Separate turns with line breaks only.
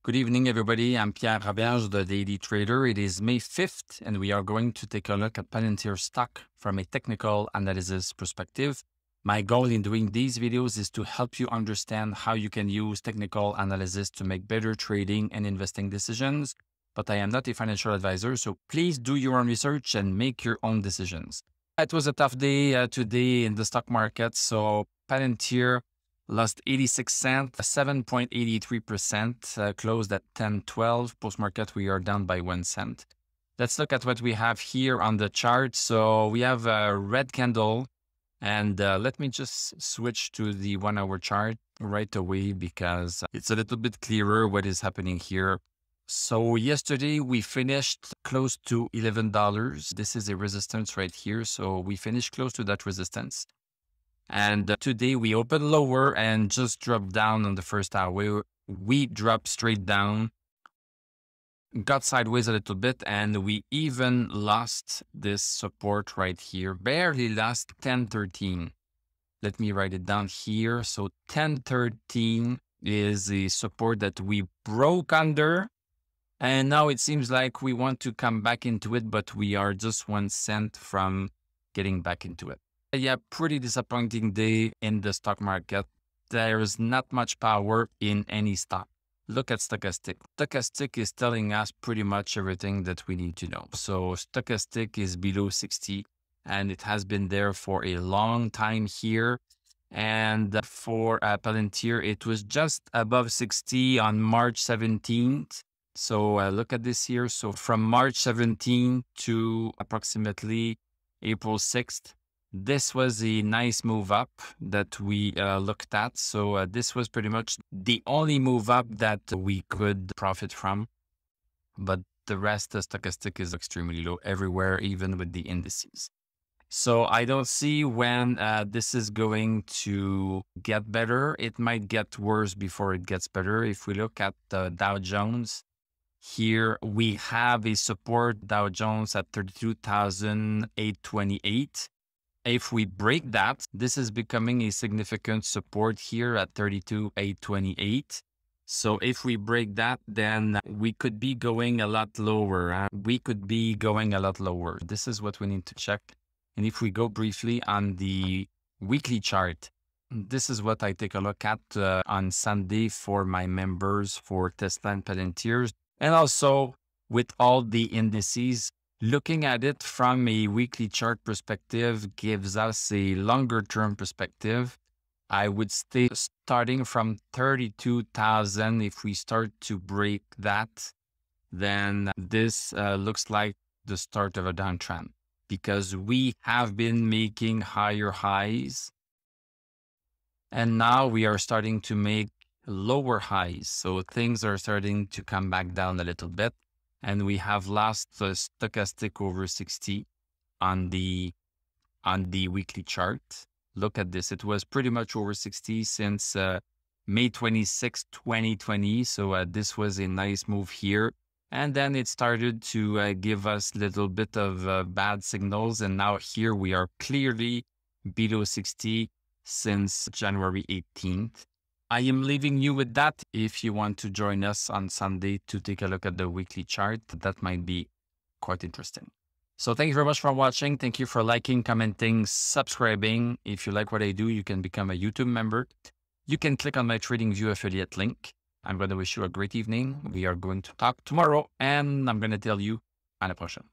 Good evening, everybody. I'm Pierre Roberge, the Daily Trader. It is May 5th, and we are going to take a look at Palantir stock from a technical analysis perspective. My goal in doing these videos is to help you understand how you can use technical analysis to make better trading and investing decisions. But I am not a financial advisor, so please do your own research and make your own decisions. It was a tough day today in the stock market, so Palantir lost 86 cents, 7.83%, closed at 10.12. Post-market, we are down by 1 cent. Let's look at what we have here on the chart. So we have a red candle, and let me just switch to the 1 hour chart right away because it's a little bit clearer what is happening here. So yesterday we finished close to $11. This is a resistance right here. So we finished close to that resistance. And today we opened lower and just dropped down on the first hour. We dropped straight down, got sideways a little bit, and we even lost this support right here. Barely lost 10.13. Let me write it down here. So 10.13 is the support that we broke under. And now it seems like we want to come back into it, but we are just 1 cent from getting back into it. Yeah, pretty disappointing day in the stock market. There is not much power in any stock. Look at Stochastic. Stochastic is telling us pretty much everything that we need to know. So Stochastic is below 60 and it has been there for a long time here. And for Palantir, it was just above 60 on March 17th. So look at this here. So from March 17th to approximately April 6th, this was a nice move up that we looked at. So this was pretty much the only move up that we could profit from. But the rest, the Stochastic is extremely low everywhere, even with the indices. So I don't see when this is going to get better. It might get worse before it gets better. If we look at the Dow Jones, here we have a support Dow Jones at 32,828. If we break that, this is becoming a significant support here at 32,828. So if we break that, then we could be going a lot lower. We could be going a lot lower. This is what we need to check. And if we go briefly on the weekly chart, this is what I take a look at on Sunday for my members for Tesla and Palantir. And also with all the indices, looking at it from a weekly chart perspective gives us a longer term perspective. I would stay starting from 32,000. If we start to break that, then this looks like the start of a downtrend because we have been making higher highs. And now we are starting to make lower highs. So things are starting to come back down a little bit. And we have lost the Stochastic over 60 on the weekly chart. Look at this. It was pretty much over 60 since May 26, 2020. So this was a nice move here. And then it started to give us a little bit of bad signals. And now here we are clearly below 60 since January 18th. I am leaving you with that. If you want to join us on Sunday to take a look at the weekly chart, that might be quite interesting. So thank you very much for watching. Thank you for liking, commenting, subscribing. If you like what I do, you can become a YouTube member. You can click on my TradingView affiliate link. I'm going to wish you a great evening. We are going to talk tomorrow and I'm going to tell you à la prochaine.